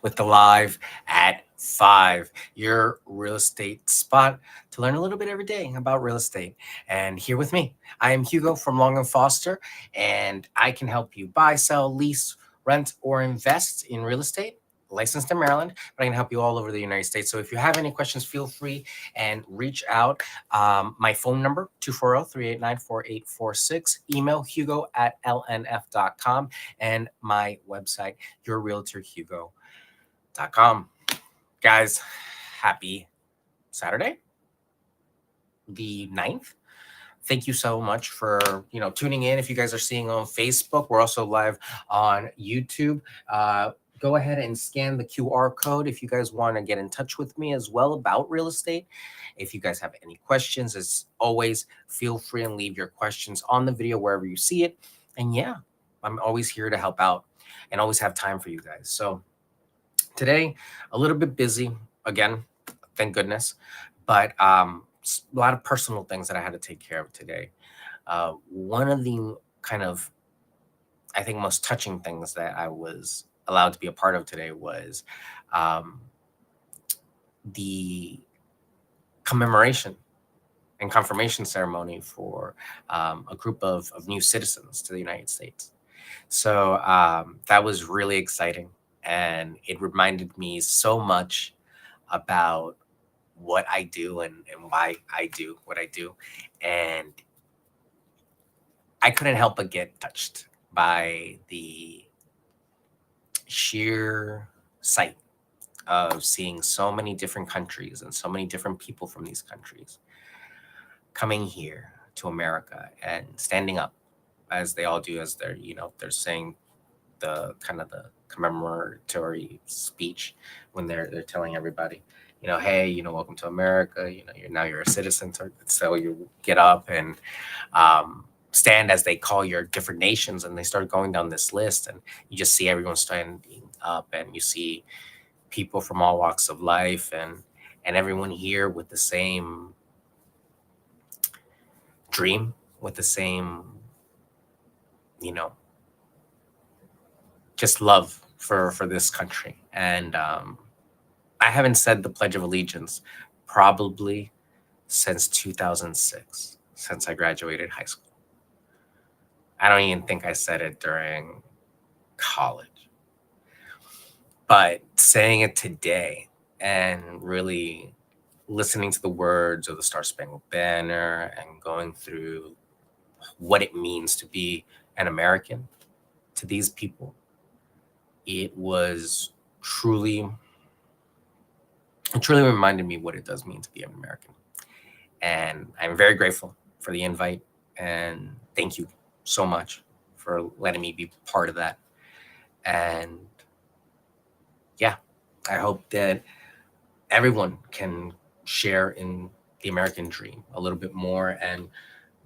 with the live at 5, your real estate spot to learn a little bit every day about real estate. And here with me, I am Hugo from Long and Foster, and I can help you buy, sell, lease, rent, or invest in real estate. Licensed in Maryland, but I can help you all over the United States. So if you have any questions, feel free and reach out. My phone number, 240-389-4846. Email hugo at lnf.com. And my website, yourrealtorhugo.com. Guys, happy Saturday, the 9th. Thank you so much for tuning in. If you guys are seeing on Facebook, we're also live on YouTube. Go ahead and scan the QR code if you guys want to get in touch with me as well about real estate. If you guys have any questions, as always, feel free and leave your questions on the video wherever you see it. And yeah, I'm always here to help out and always have time for you guys. So today, a little bit busy again, thank goodness, but a lot of personal things that I had to take care of today. One of the kind of, I think, most touching things that I was allowed to be a part of today was um, the commemoration and confirmation ceremony for a group of new citizens to the United States. So that was really exciting. And it reminded me so much about what I do and why I do what I do. And I couldn't help but get touched by the sheer sight of seeing so many different countries and so many different people from these countries coming here to America and standing up as they all do, as they're saying the kind of the commemoratory speech when they're telling everybody, hey, welcome to America. You're a citizen. So you get up and stand as they call your different nations, and they start going down this list, and you just see everyone standing up, and you see people from all walks of life, and everyone here with the same dream, with the same, you know, just love for this country. And I haven't said the Pledge of Allegiance probably since 2006, since I graduated high school. I don't even think I said it during college. But saying it today and really listening to the words of the Star Spangled Banner and going through what it means to be an American to these people, it was it truly reminded me what it does mean to be an American. And I'm very grateful for the invite. And thank you so much for letting me be part of that. And yeah, I hope that everyone can share in the American dream a little bit more and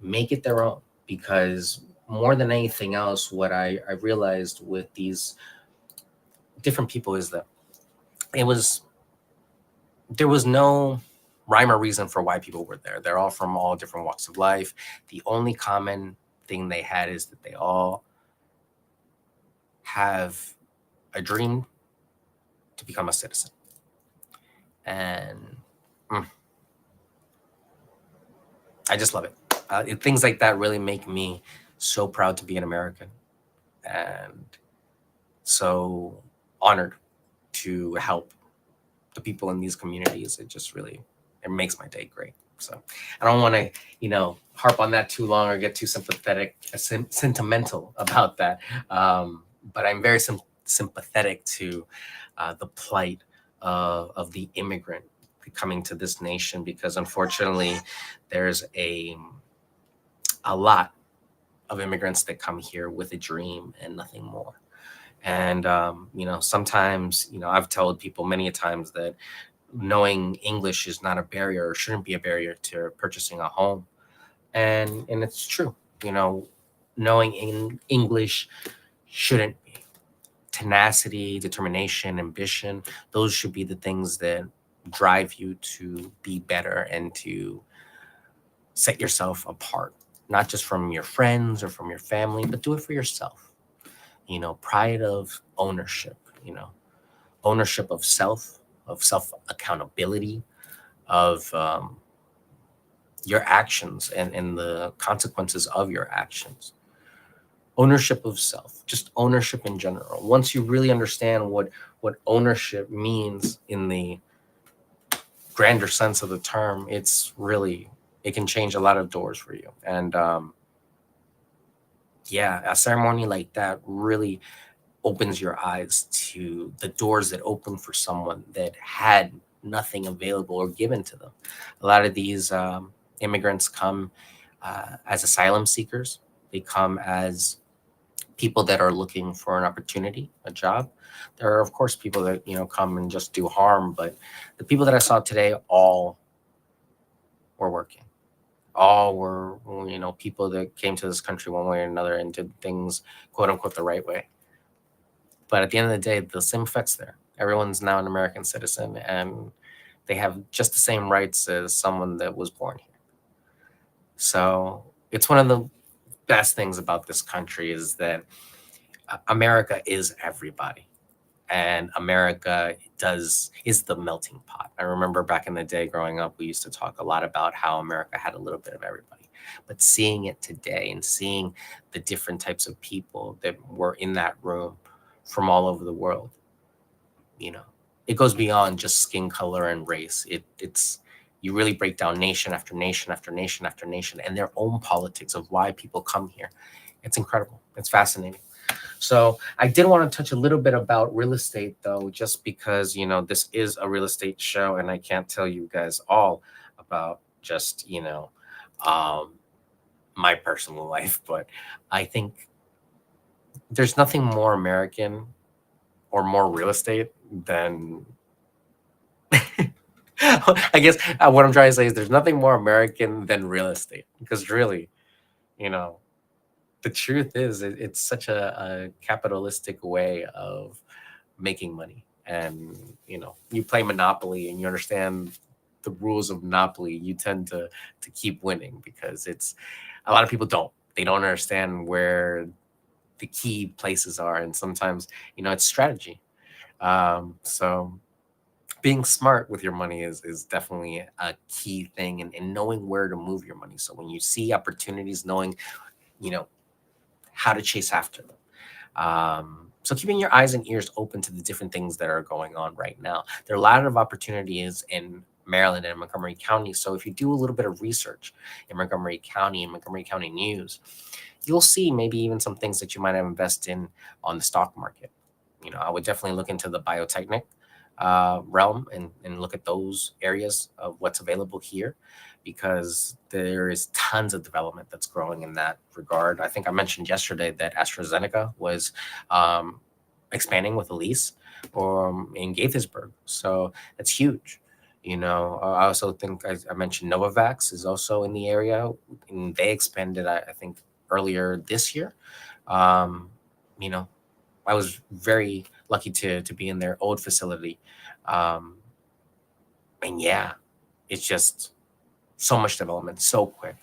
make it their own. Because more than anything else, what I realized with these different people is that it was there was no rhyme or reason for why people were there. They're all from all different walks of life. The only common thing they had is that they all have a dream to become a citizen. And I just love it. Things like that really make me so proud to be an American and so honored to help the people in these communities. It makes my day great. So I don't want to, harp on that too long or get too sentimental about that. But I'm very sympathetic to the plight of the immigrant coming to this nation, because unfortunately there's a lot of immigrants that come here with a dream and nothing more. And sometimes, I've told people many a times that knowing English is not a barrier or shouldn't be a barrier to purchasing a home. And it's true. Knowing English shouldn't be. Tenacity, determination, ambition, those should be the things that drive you to be better and to set yourself apart, not just from your friends or from your family, but do it for yourself. Pride of ownership, ownership of self accountability, of your actions and the consequences of your actions. Ownership of self, just ownership in general. Once you really understand what ownership means in the grander sense of the term, it's really, it can change a lot of doors for you. And yeah, a ceremony like that really opens your eyes to the doors that open for someone that had nothing available or given to them. A lot of these immigrants come as asylum seekers. They come as people that are looking for an opportunity, a job. There are, of course, people that come and just do harm, but the people that I saw today all were working. All were, people that came to this country one way or another and did things, quote unquote, the right way. But at the end of the day, the same effects there. Everyone's now an American citizen, and they have just the same rights as someone that was born here. So it's one of the best things about this country is that America is everybody. And America is the melting pot. I remember back in the day growing up, we used to talk a lot about how America had a little bit of everybody. But seeing it today and seeing the different types of people that were in that room from all over the world, you know, it goes beyond just skin color and race. It's you really break down nation after nation after nation after nation and their own politics of why people come here. It's incredible. It's fascinating. So I did want to touch a little bit about real estate, though, just because this is a real estate show, and I can't tell you guys all about just um, my personal life. But I think there's nothing more American or more real estate than I guess what I'm trying to say is there's nothing more American than real estate, because really, you know, the truth is it's such a capitalistic way of making money. And you play Monopoly and you understand the rules of Monopoly, you tend to keep winning, because it's a lot of people don't understand where the key places are, and sometimes it's strategy. So being smart with your money is definitely a key thing, and knowing where to move your money. So when you see opportunities, knowing you know how to chase after them. So keeping your eyes and ears open to the different things that are going on right now. There are a lot of opportunities in Maryland and Montgomery County. So if you do a little bit of research in Montgomery County and Montgomery County news, you'll see maybe even some things that you might have invested in on the stock market. I would definitely look into the biotechnic realm and look at those areas of what's available here, because there is tons of development that's growing in that regard. I think I mentioned yesterday that AstraZeneca was um, expanding with a lease in Gaithersburg. So that's huge. I also think I mentioned Novavax is also in the area, and they expanded, I think, earlier this year. Um, you know, I was very lucky to be in their old facility. Um, and yeah, it's just so much development so quick.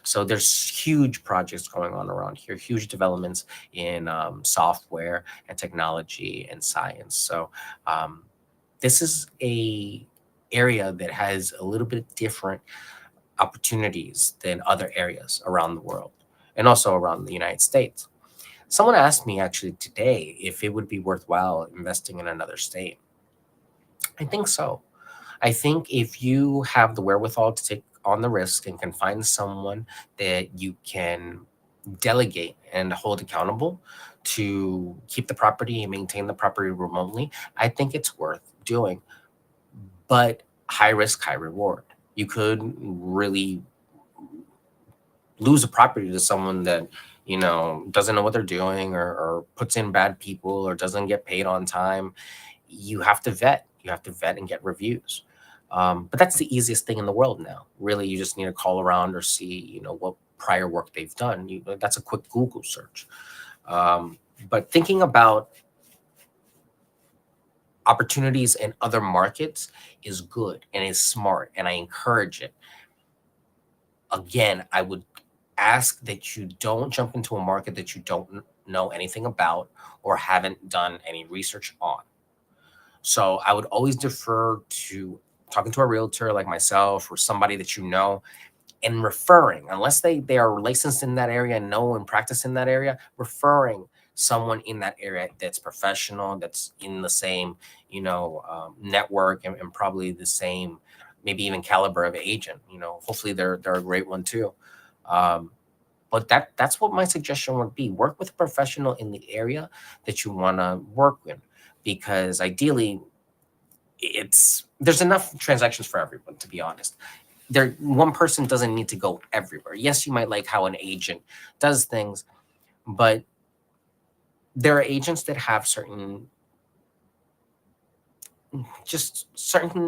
So there's huge projects going on around here, huge developments in software and technology and science. So um, this is a area that has a little bit different opportunities than other areas around the world, and also around the United States. Someone asked me actually today if it would be worthwhile investing in another state. I think so. I think if you have the wherewithal to take on the risk and can find someone that you can delegate and hold accountable to keep the property and maintain the property remotely, I think it's worth doing. But high risk, high reward. You could really lose a property to someone that doesn't know what they're doing, or puts in bad people, or doesn't get paid on time. You have to vet and get reviews. But that's the easiest thing in the world now. Really, you just need to call around or see what prior work they've done. That's a quick Google search. But thinking about opportunities in other markets is good and is smart, and I encourage it. Again, I would ask that you don't jump into a market that you don't know anything about or haven't done any research on. So I would always defer to talking to a realtor like myself or somebody that you know, and referring, unless they are licensed in that area and know and practice in that area, referring someone in that area that's professional, that's in the same, network, and probably the same, maybe even caliber of agent. Hopefully they're a great one too. Um, but that's what my suggestion would be: work with a professional in the area that you want to work with, because ideally there's enough transactions for everyone, to be honest. One person doesn't need to go everywhere. Yes, you might like how an agent does things, but there are agents that have certain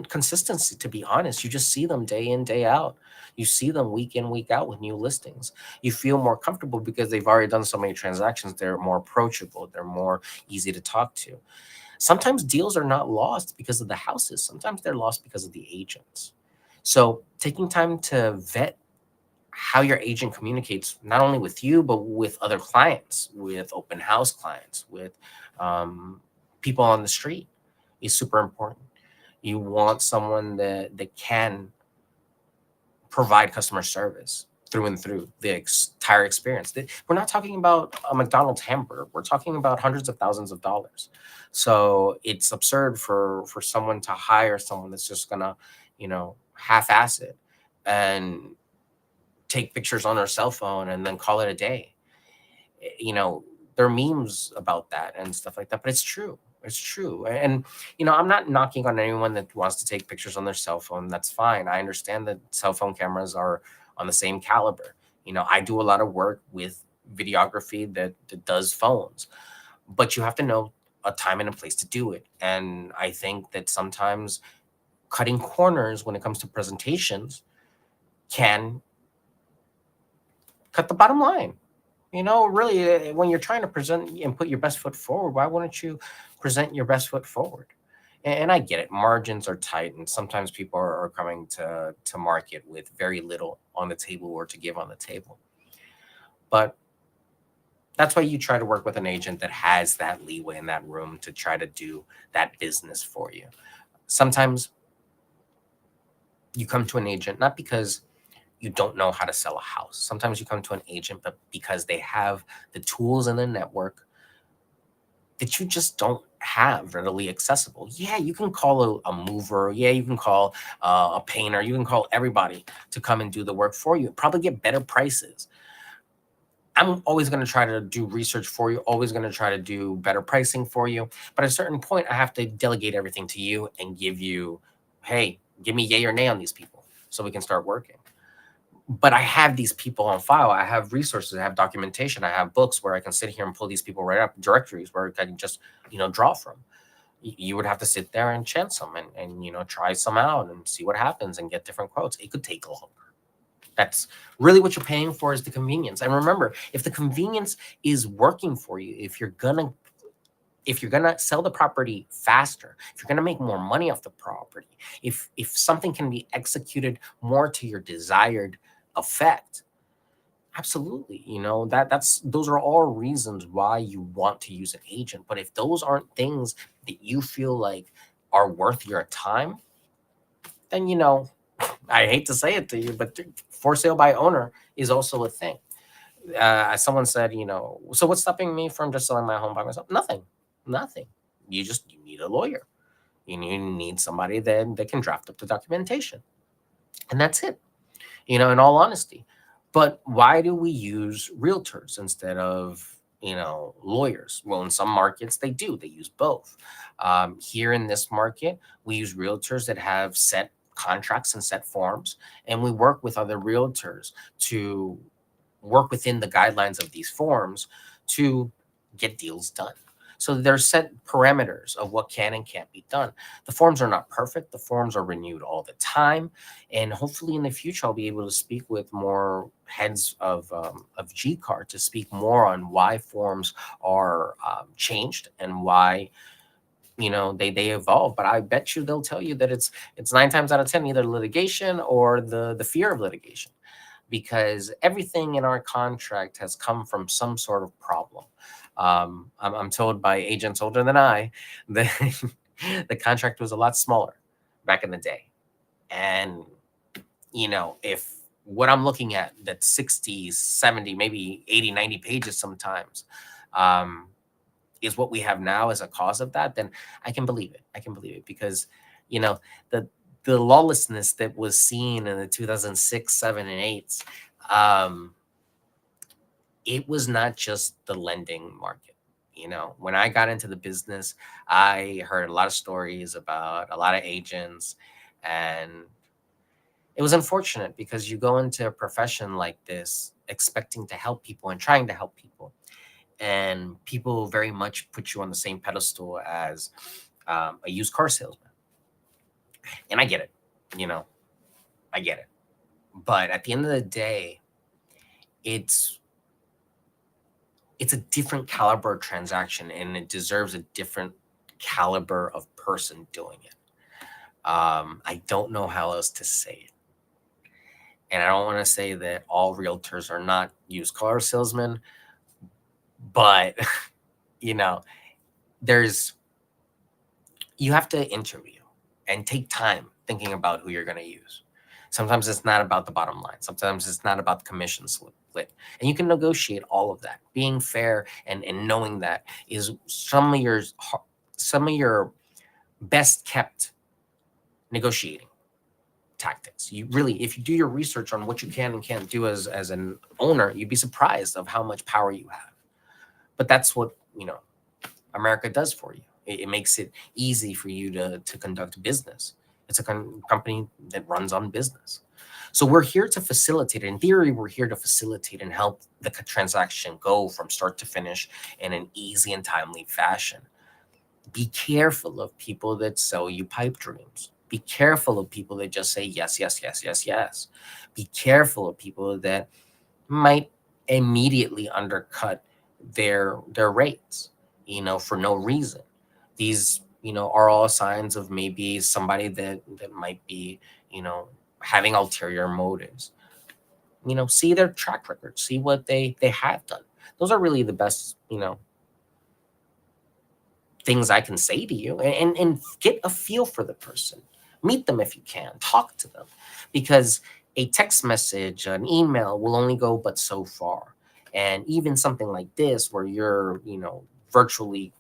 consistency. To be honest, you just see them day in, day out. You see them week in, week out with new listings. You feel more comfortable because they've already done so many transactions. They're more approachable, they're more easy to talk to. Sometimes deals are not lost because of the houses, sometimes they're lost because of the agents. So taking time to vet how your agent communicates, not only with you but with other clients, with open house clients, with um, people on the street, is super important. You want someone that can provide customer service through and through the entire experience. We're not talking about a McDonald's hamburger. We're talking about hundreds of thousands of dollars. So it's absurd for someone to hire someone that's just gonna, half-ass it and take pictures on their cell phone and then call it a day. You know, there are memes about that and stuff like that, but it's true. It's true. And I'm not knocking on anyone that wants to take pictures on their cell phone. That's fine. I understand that cell phone cameras are on the same caliber. I do a lot of work with videography that does phones, but you have to know a time and a place to do it. And I think that sometimes cutting corners when it comes to presentations can cut the bottom line. Really, when you're trying to present and put your best foot forward, why wouldn't you present your best foot forward? And I get it, margins are tight, and sometimes people are coming to market with very little on the table or to give on the table. But that's why you try to work with an agent that has that leeway in that room to try to do that business for you. Sometimes you come to an agent not because you don't know how to sell a house. Sometimes you come to an agent, but because they have the tools in the network that you just don't have readily accessible. Yeah, you can call a mover. Yeah, you can call a painter. You can call everybody to come and do the work for you. Probably get better prices. I'm always going to try to do research for you, always going to try to do better pricing for you. But at a certain point, I have to delegate everything to you and give you, hey, give me yay or nay on these people so we can start working. But I have these people on file. I have resources. I have documentation. I have books where I can sit here and pull these people right up, directories where I can just, draw from. You would have to sit there and chance them and try some out and see what happens and get different quotes. It could take longer. That's really what you're paying for, is the convenience. And remember, if the convenience is working for you, if you're gonna sell the property faster, if you're gonna make more money off the property, if something can be executed more to your desired effect, absolutely. That's those are all reasons why you want to use an agent. But if those aren't things that you feel like are worth your time, then I hate to say it to you, but for sale by owner is also a thing. As someone said, so what's stopping me from just selling my home by myself? Nothing, nothing. You need a lawyer. You need somebody that can draft up the documentation, and that's it. In all honesty. But why do we use realtors instead of lawyers? Well, in some markets they use both. Here in this market, we use realtors that have set contracts and set forms, and we work with other realtors to work within the guidelines of these forms to get deals done. So there's set parameters of what can and can't be done. The forms are not perfect. The forms are renewed all the time, and hopefully in the future I'll be able to speak with more heads of GCAR to speak more on why forms are changed and why they evolve. But I bet you they'll tell you that it's 9 times out of 10 either litigation or the fear of litigation, because everything in our contract has come from some sort of problem. I'm told by agents older than I that The contract was a lot smaller back in the day. And, if what I'm looking at, that 60, 70, maybe 80, 90 pages sometimes, um, is what we have now as a cause of that, then I can believe it. I can believe it because, you know, the the lawlessness that was seen in the 2006, 7, and 8s, um, it was not just the lending market. When I got into the business, I heard a lot of stories about a lot of agents, and it was unfortunate because you go into a profession like this expecting to help people and trying to help people, and people very much put you on the same pedestal as a used car salesman. And I get it, you know, I get it. But at the end of the day, it's it's a different caliber of transaction, and it deserves a different caliber of person doing it. I don't know how else to say it. And I don't want to say that all realtors are not used car salesmen, but you know, there's you have to interview and take time thinking about who you're going to use. Sometimes it's not about the bottom line. Sometimes it's not about the commission split. And you can negotiate all of that. Being fair and knowing that is some of your best kept negotiating tactics. You really, if you do your research on what you can and can't do as an owner, you'd be surprised of how much power you have. But that's what, America does for you. It makes it easy for you to conduct business. It's a company that runs on business. So we're here to facilitate. In theory, we're here to facilitate and help the transaction go from start to finish in an easy and timely fashion. Be careful of people that sell you pipe dreams. Be careful of people that just say yes, yes, yes, yes, yes. Be careful of people that might immediately undercut their rates, for no reason. These, are all signs of maybe somebody that might be, having ulterior motives. See their track record, see what they have done. Those are really the best, things I can say to you, and get a feel for the person. Meet them if you can, talk to them, because a text message, an email will only go but so far. And even something like this, where you're, virtually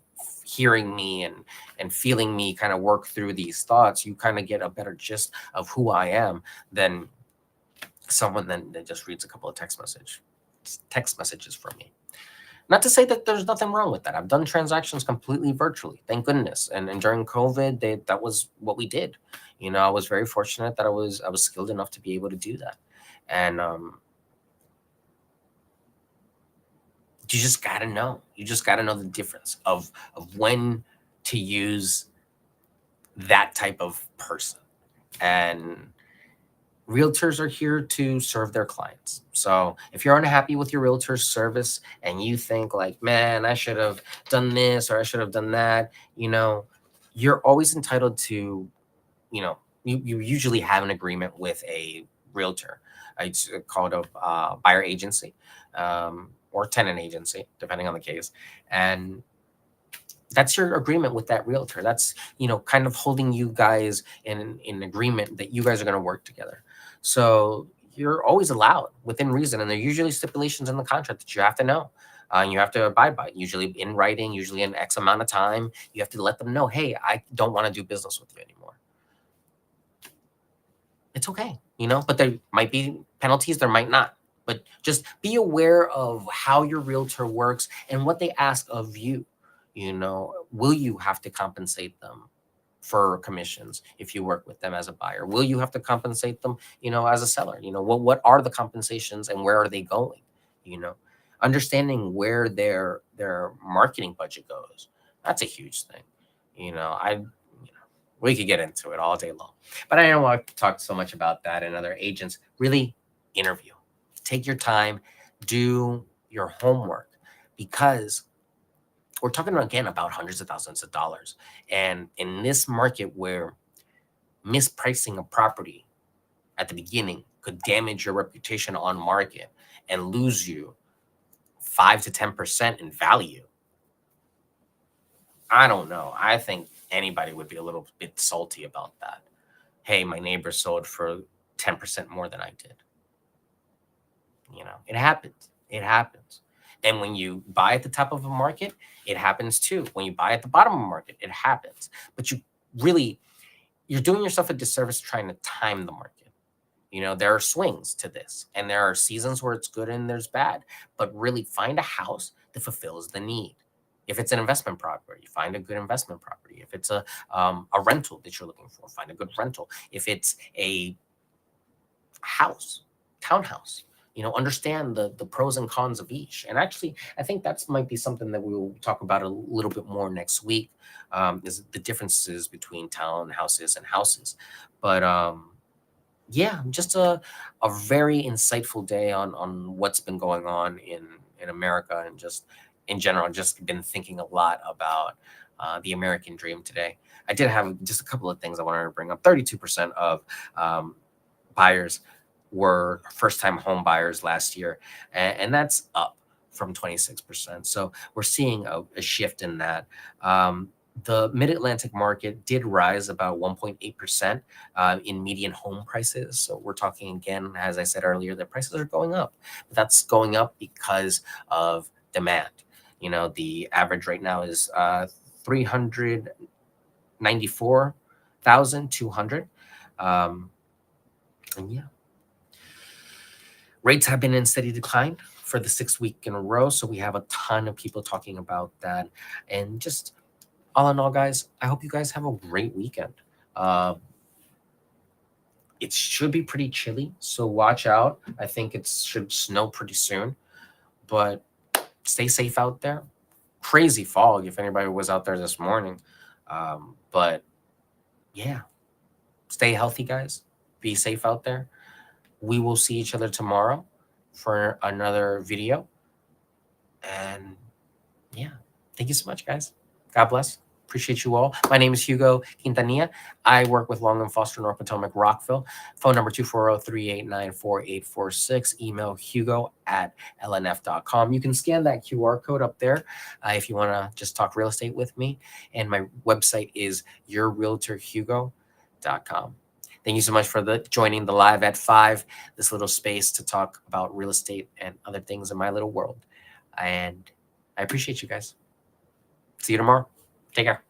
hearing me and feeling me kind of work through these thoughts, you kind of get a better gist of who I am than someone that just reads a couple of text messages from me. Not to say that there's nothing wrong with that. I've done transactions completely virtually, thank goodness. And during COVID, that was what we did. I was very fortunate that I was skilled enough to be able to do that. And you just gotta know. You just gotta know the difference of when to use that type of person. And realtors are here to serve their clients. So if you're unhappy with your realtor's service and you think like, man, I should have done this or I should have done that, you're always entitled to, you usually have an agreement with a realtor. It's called a buyer agency, or tenant agency, depending on the case. And that's your agreement with that realtor. That's, kind of holding you guys in agreement that you guys are going to work together. So you're always allowed within reason, and there are usually stipulations in the contract that you have to know. And you have to abide by, usually in writing, usually in X amount of time. You have to let them know, hey, I don't want to do business with you anymore. It's okay, but there might be penalties, there might not. But just be aware of how your realtor works and what they ask of you. Will you have to compensate them for commissions if you work with them as a buyer? Will you have to compensate them, as a seller? What are the compensations and where are they going? You know, Understanding where their marketing budget goes. That's a huge thing. We could get into it all day long, but I don't want to talk so much about that and other agents. Really interview, take your time, do your homework, because we're talking again about hundreds of thousands of dollars. And in this market where mispricing a property at the beginning could damage your reputation on market and lose you 5 to 10% in value, I don't know. I think Anybody would be a little bit salty about that. Hey, my neighbor sold for 10% more than I did. It happens. It happens. And when you buy at the top of a market, it happens too. When you buy at the bottom of a market, it happens. But you're doing yourself a disservice trying to time the market. There are swings to this, and there are seasons where it's good and there's bad. But really find a house that fulfills the need. If it's an investment property, find a good investment property. If it's a rental that you're looking for, find a good rental. If it's a house, townhouse, understand the pros and cons of each. And actually, I think that's might be something that we'll talk about a little bit more next week. Is the differences between townhouses and houses. But yeah, just a very insightful day on what's been going on in America, and just in general. Just been thinking a lot about the American dream today. I did have just a couple of things I wanted to bring up. 32% of um, buyers were first-time home buyers last year, and that's up from 26%. So we're seeing a shift in that. The Mid-Atlantic market did rise about 1.8% in median home prices. So we're talking again, as I said earlier, that prices are going up. But that's going up because of demand. The average right now is 394,200. And yeah, rates have been in steady decline for the 6th week in a row. So we have a ton of people talking about that. And just all in all, guys, I hope you guys have a great weekend. Uh, it should be pretty chilly, so watch out. I think it should snow pretty soon, but stay safe out there. Crazy fog if anybody was out there this morning. But yeah, stay healthy, guys. Be safe out there. We will see each other tomorrow for another video. And yeah, thank you so much, guys. God bless. Appreciate you all. My name is Hugo Quintanilla. I work with Long and Foster, North Potomac, Rockville. Phone number 240-389-4846. Email hugo@lnf.com. You can scan that QR code up there if you want to just talk real estate with me. And my website is yourrealtorhugo.com. Thank you so much for joining the live at 5, this little space to talk about real estate and other things in my little world. And I appreciate you guys. See you tomorrow. Take care.